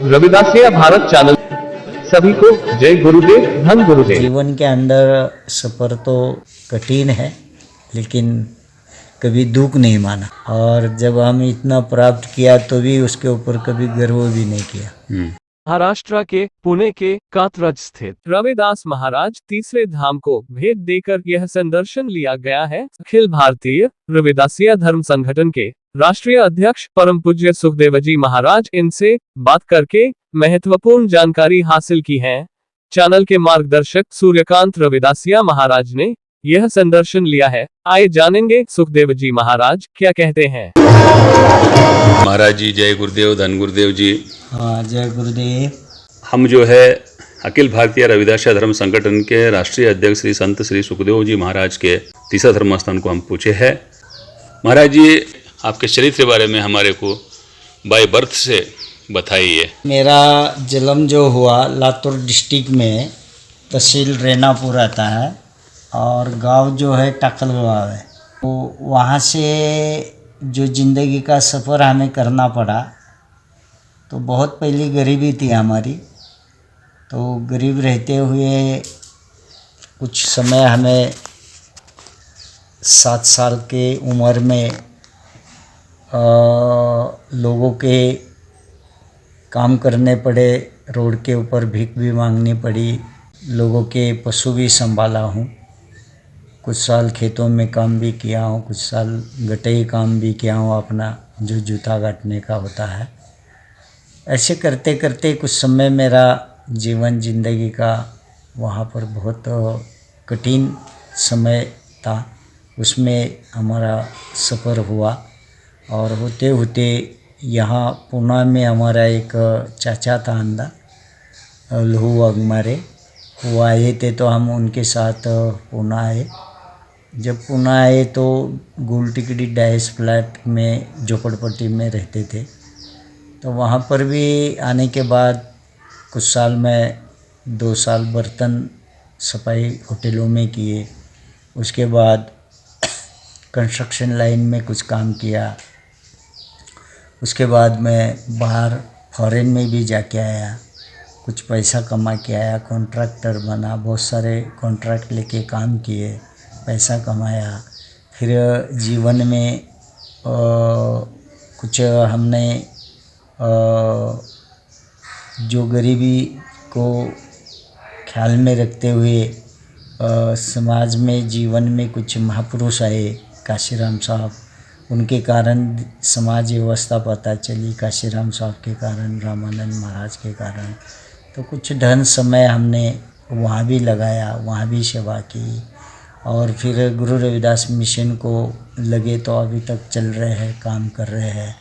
Ravidassia Bharat channel सभी को जय गुरुदेव, धन गुरुदेव। जीवन के अंदर सफ़र तो कठिन है, लेकिन कभी दुख नहीं माना, और जब हम इतना प्राप्त किया तो भी उसके ऊपर कभी गर्व भी नहीं किया। महाराष्ट्र के पुणे के कात्रज स्थित रविदास महाराज तीसरे धाम को भेंट देकर यह संदर्शन लिया गया है। अखिल भारतीय रविदासिया धर्म संगठन के राष्ट्रीय अध्यक्ष परम पूज्य सुखदेव जी महाराज इनसे बात करके महत्वपूर्ण जानकारी हासिल की है। चैनल के मार्गदर्शक सूर्यकांत रविदासिया महाराज ने यह संदर्शन लिया है। आइए जानेंगे सुखदेव जी महाराज क्या कहते हैं। महाराज जी जय गुरुदेव, धन गुरुदेव जी। हाँ, जय गुरुदेव। हम जो है अखिल भारतीय रविदासिया धर्म संगठन के राष्ट्रीय अध्यक्ष श्री संत श्री सुखदेव जी महाराज के तीसरा धर्म स्थान को हम पूछे हैं। महाराज जी, आपके चरित्र के बारे में हमारे को बाय बर्थ से बताइए। मेरा जन्म जो हुआ लातूर डिस्ट्रिक्ट में, तहसील रेनापुर आता है, और गांव जो है टाकल गाँव है। तो वहाँ से जो ज़िंदगी का सफ़र हमें करना पड़ा, तो बहुत पहली गरीबी थी हमारी। तो गरीब रहते हुए कुछ समय हमें 7 साल के उम्र में लोगों के काम करने पड़े, रोड के ऊपर भीख भी मांगनी पड़ी, लोगों के पशु भी संभाला हूँ, कुछ साल खेतों में काम भी किया हूँ, कुछ साल गटई काम भी किया हूँ अपना, जो जूता काटने का होता है। ऐसे करते करते कुछ समय मेरा जीवन ज़िंदगी का वहाँ पर बहुत कठिन समय था, उसमें हमारा सफ़र हुआ। और होते होते यहाँ पुणे में हमारा एक चाचा था अंदा लहू अगमारे, वो आए थे, तो हम उनके साथ पुणे आए। जब पुणे आए तो गोल टिकड़ी डाइस फ्लैट में झोपड़पट्टी में रहते थे। तो वहाँ पर भी आने के बाद कुछ साल में 2 साल बर्तन सफाई होटलों में किए। उसके बाद कंस्ट्रक्शन लाइन में कुछ काम किया। उसके बाद मैं बाहर फॉरेन में भी जाके आया, कुछ पैसा कमा के आया, कॉन्ट्रैक्टर बना, बहुत सारे कॉन्ट्रैक्ट लेके काम किए, पैसा कमाया। फिर जीवन में कुछ हमने जो गरीबी को ख्याल में रखते हुए समाज में जीवन में कुछ महापुरुष आए, काशीराम साहब, उनके कारण समाज व्यवस्था पता चली, काशीराम साहब के कारण, रामानंद महाराज के कारण। तो कुछ धन समय हमने वहाँ भी लगाया, वहाँ भी सेवा की। और फिर गुरु रविदास मिशन को लगे, तो अभी तक चल रहे हैं, काम कर रहे हैं।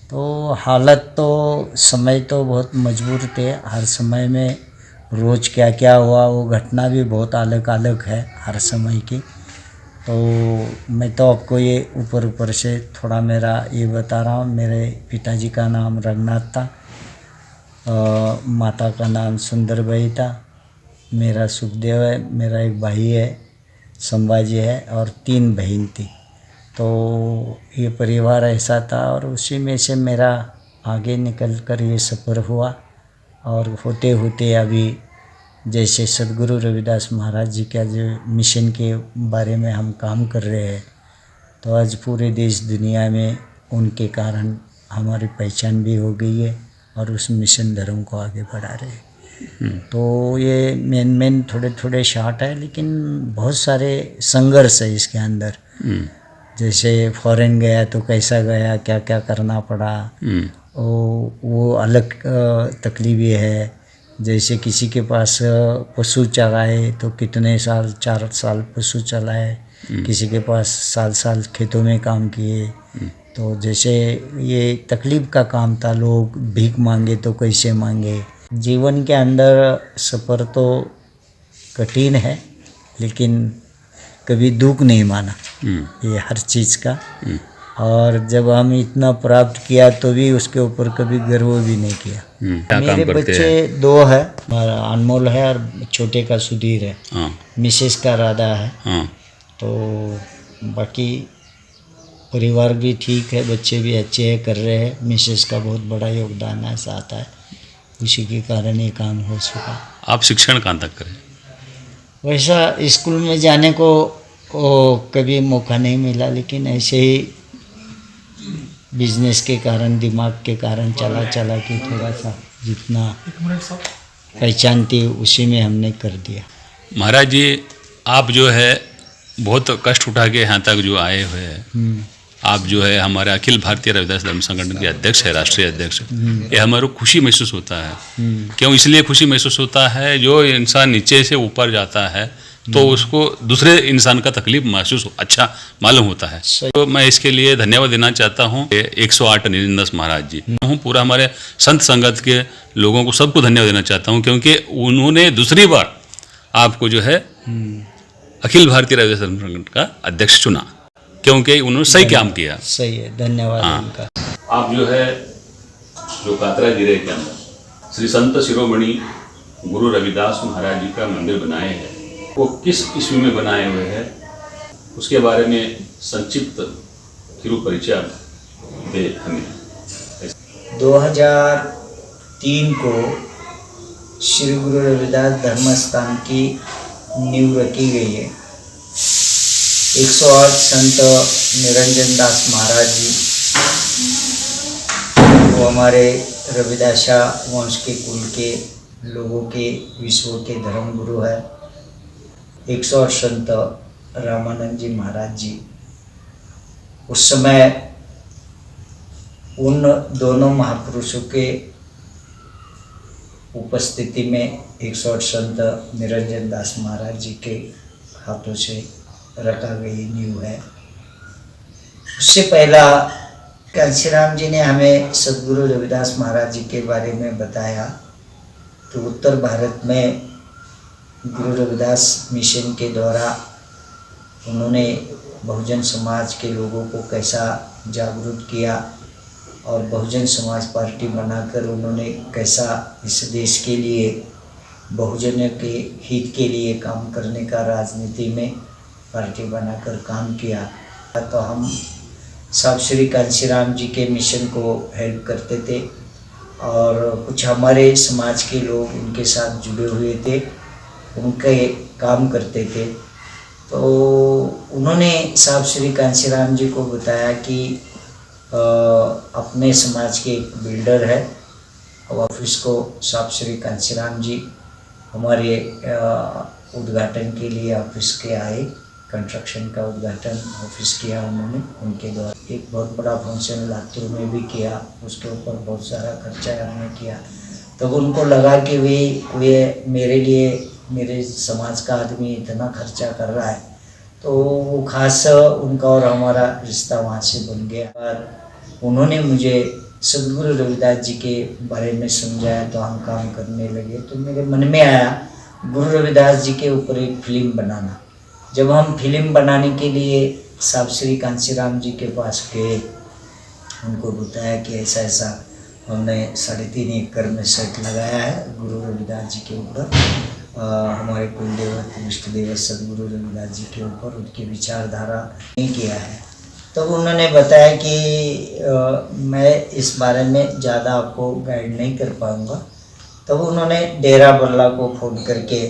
तो हालत तो समय तो बहुत मजबूर थे। हर समय में रोज़ क्या क्या हुआ वो घटना भी बहुत अलग अलग है हर समय की। तो मैं तो आपको ये ऊपर से थोड़ा मेरा ये बता रहा हूँ। मेरे पिताजी का नाम रघुनाथ था, माता का नाम सुंदरबाई था, मेरा सुखदेव है, मेरा एक भाई है संभाजी है, और 3 बहन थी। तो ये परिवार ऐसा था, और उसी में से मेरा आगे निकल कर ये सफ़र हुआ। और होते होते अभी जैसे सद्गुरु रविदास महाराज जी का जो मिशन के बारे में हम काम कर रहे हैं, तो आज पूरे देश दुनिया में उनके कारण हमारी पहचान भी हो गई है, और उस मिशन धर्म को आगे बढ़ा रहे हैं। तो ये मेन थोड़े थोड़े शार्ट है, लेकिन बहुत सारे संघर्ष है इसके अंदर। जैसे फॉरेन गया तो कैसा गया, क्या क्या करना पड़ा, वो अलग तकलीफ ये है। जैसे किसी के पास पशु चराए तो कितने साल, 4 साल पशु चलाए, किसी के पास साल खेतों में काम किए। तो जैसे ये तकलीफ़ का काम था, लोग भीख मांगे तो कैसे मांगे। जीवन के अंदर सफ़र तो कठिन है, लेकिन कभी दुख नहीं माना ये हर चीज़ का। और जब हम इतना प्राप्त किया तो भी उसके ऊपर कभी गर्व भी नहीं किया। मेरे बच्चे 2 है, अनमोल है और छोटे का सुधीर है। मिसेस का राधा है। तो बाकी परिवार भी ठीक है, बच्चे भी अच्छे हैं, कर रहे हैं। मिसेस का बहुत बड़ा योगदान है, साथ है। उसी के कारण ये काम हो सका। आप शिक्षण कहाँ तक करें? वैसा स्कूल में जाने को कभी मौका नहीं मिला, लेकिन ऐसे ही बिजनेस के कारण, दिमाग के कारण चला के थोड़ा सा जितना पहचान थी उसी में हमने कर दिया। महाराज जी, आप जो है बहुत कष्ट उठा के यहाँ तक जो आए हुए हैं, आप जो है हमारे अखिल भारतीय रविदास धर्म संगठन के अध्यक्ष है, राष्ट्रीय अध्यक्ष। ये हमारे को खुशी महसूस होता है। क्यों इसलिए खुशी महसूस होता है, जो इंसान नीचे से ऊपर जाता है तो उसको दूसरे इंसान का तकलीफ महसूस अच्छा मालूम होता है। तो मैं इसके लिए धन्यवाद देना चाहता हूँ 108 निरंदास महाराज जी हूँ, पूरा हमारे संत संगत के लोगों को सबको धन्यवाद देना चाहता हूँ, क्योंकि उन्होंने दूसरी बार आपको जो है अखिल भारतीय रविदास धर्म संगठन का अध्यक्ष चुना, क्योंकि उन्होंने सही काम किया। सही है, धन्यवाद उनका। आप जो है जो कातरा जिले के अंदर श्री संत शिरोमणि गुरु रविदास महाराज जी का मंदिर बनाए हैं, वो किस ईस्वी में बनाए हुए हैं उसके बारे में संक्षिप्त किरु परिचय दे हमें। 2003 को श्री गुरु रविदास धर्म स्थान की नींव रखी गई है। 108 संत निरंजन दास महाराज जी, वो हमारे रविदासा वंश के कुल के लोगों के विश्व के धर्म गुरु है। 108 संत रामानंद जी महाराज जी, उस समय उन दोनों महापुरुषों के उपस्थिति में 108 संत निरंजन दास महाराज जी के हाथों से रखा गई नींव है। उससे पहला कांशीराम जी ने हमें सदगुरु रविदास महाराज जी के बारे में बताया कि उत्तर भारत में गुरु रविदास मिशन के द्वारा उन्होंने बहुजन समाज के लोगों को कैसा जागरूक किया और बहुजन समाज पार्टी बनाकर उन्होंने कैसा इस देश के लिए बहुजनों के हित के लिए काम करने का राजनीति में पार्टी बनाकर काम किया। तो हम साहब श्री कांशीराम जी के मिशन को हेल्प करते थे और कुछ हमारे समाज के लोग उनके साथ जुड़े हुए थे, उनके काम करते थे। तो उन्होंने साहब श्री कांशीराम जी को बताया कि अपने समाज के एक बिल्डर है, ऑफिस को साहब श्री कांशीराम जी हमारे उद्घाटन के लिए ऑफिस के आए। कंस्ट्रक्शन का उद्घाटन ऑफिस किया उन्होंने, उनके द्वारा एक बहुत बड़ा फंक्शन लातूर में भी किया, उसके ऊपर बहुत सारा खर्चा हमने किया। तब उनको लगा कि वे मेरे लिए, मेरे समाज का आदमी इतना खर्चा कर रहा है, तो वो खास उनका और हमारा रिश्ता वहाँ से बन गया। और उन्होंने मुझे सदगुरु रविदास जी के बारे में समझाया तो हम काम करने लगे। तो मेरे मन में आया गुरु रविदास जी के ऊपर एक फिल्म बनाना। जब हम फिल्म बनाने के लिए साहब श्री कांशीराम जी के पास गए, उनको बताया कि ऐसा ऐसा हमने 3.5 एकड़ में सेट लगाया है गुरु रविदास जी के ऊपर, हमारे कुल देवत इष्ट देवत सदगुरु रविदास जी के ऊपर उनकी विचारधारा नहीं किया है। तब उन्होंने बताया कि मैं इस बारे में ज़्यादा आपको गाइड नहीं कर पाऊँगा। तब उन्होंने डेरा बल्ला को फ़ोन करके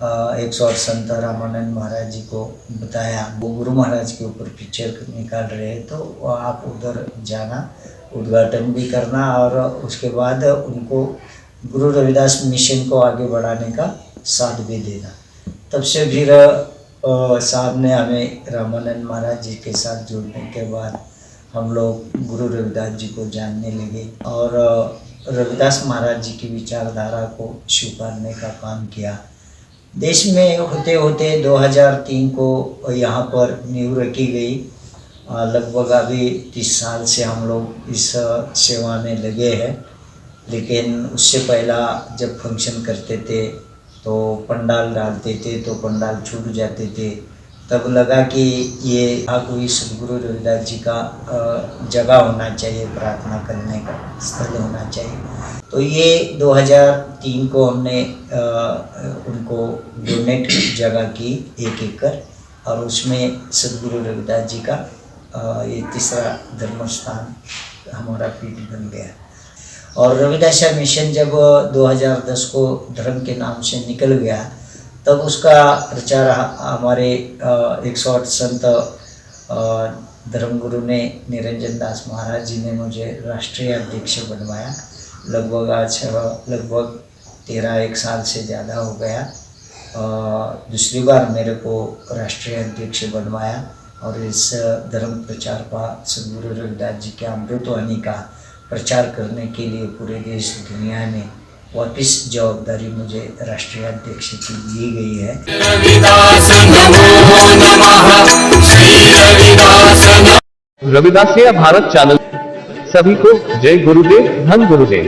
108 संत रामानंद महाराज जी को बताया, वो गुरु महाराज के ऊपर पिक्चर निकाल रहे हैं, तो आप उधर जाना, उद्घाटन भी करना और उसके बाद उनको गुरु रविदास मिशन को आगे बढ़ाने का साथ भी देना। तब से फिर साहब ने हमें रामानंद महाराज जी के साथ जुड़ने के बाद हम लोग गुरु रविदास जी को जानने लगे और रविदास महाराज जी की विचारधारा को स्वीकारने का काम किया। देश में होते होते 2003 को यहाँ पर नींव रखी गई। लगभग अभी 30 साल से हम लोग इस सेवा में लगे हैं। लेकिन उससे पहला जब फंक्शन करते थे तो पंडाल डालते थे तो पंडाल छूट जाते थे। तब लगा कि ये कोई सदगुरु रविदास जी का जगह होना चाहिए, प्रार्थना करने का स्थल होना चाहिए। तो ये 2003 को हमने उनको डोनेट जगह की 1 एकड़ और उसमें सदगुरु रविदास जी का ये तीसरा धर्म स्थान हमारा पीठ बन गया। और रविदासिया मिशन जब 2010 को धर्म के नाम से निकल गया, तब उसका प्रचार हमारे 108 संत धर्मगुरु ने निरंजन दास महाराज जी ने मुझे राष्ट्रीय अध्यक्ष बनवाया। लगभग आज 13-1 साल से ज़्यादा हो गया। दूसरी बार मेरे को राष्ट्रीय अध्यक्ष बनवाया और इस धर्म प्रचार का सद्गुरु रविदास जी के अमृतवाणी का प्रचार करने के लिए पूरे देश दुनिया में वापिस जवाबदारी मुझे राष्ट्रीय अध्यक्ष की दी गई है। रविदासिया भारत चैनल सभी को जय गुरुदेव, धन गुरुदेव।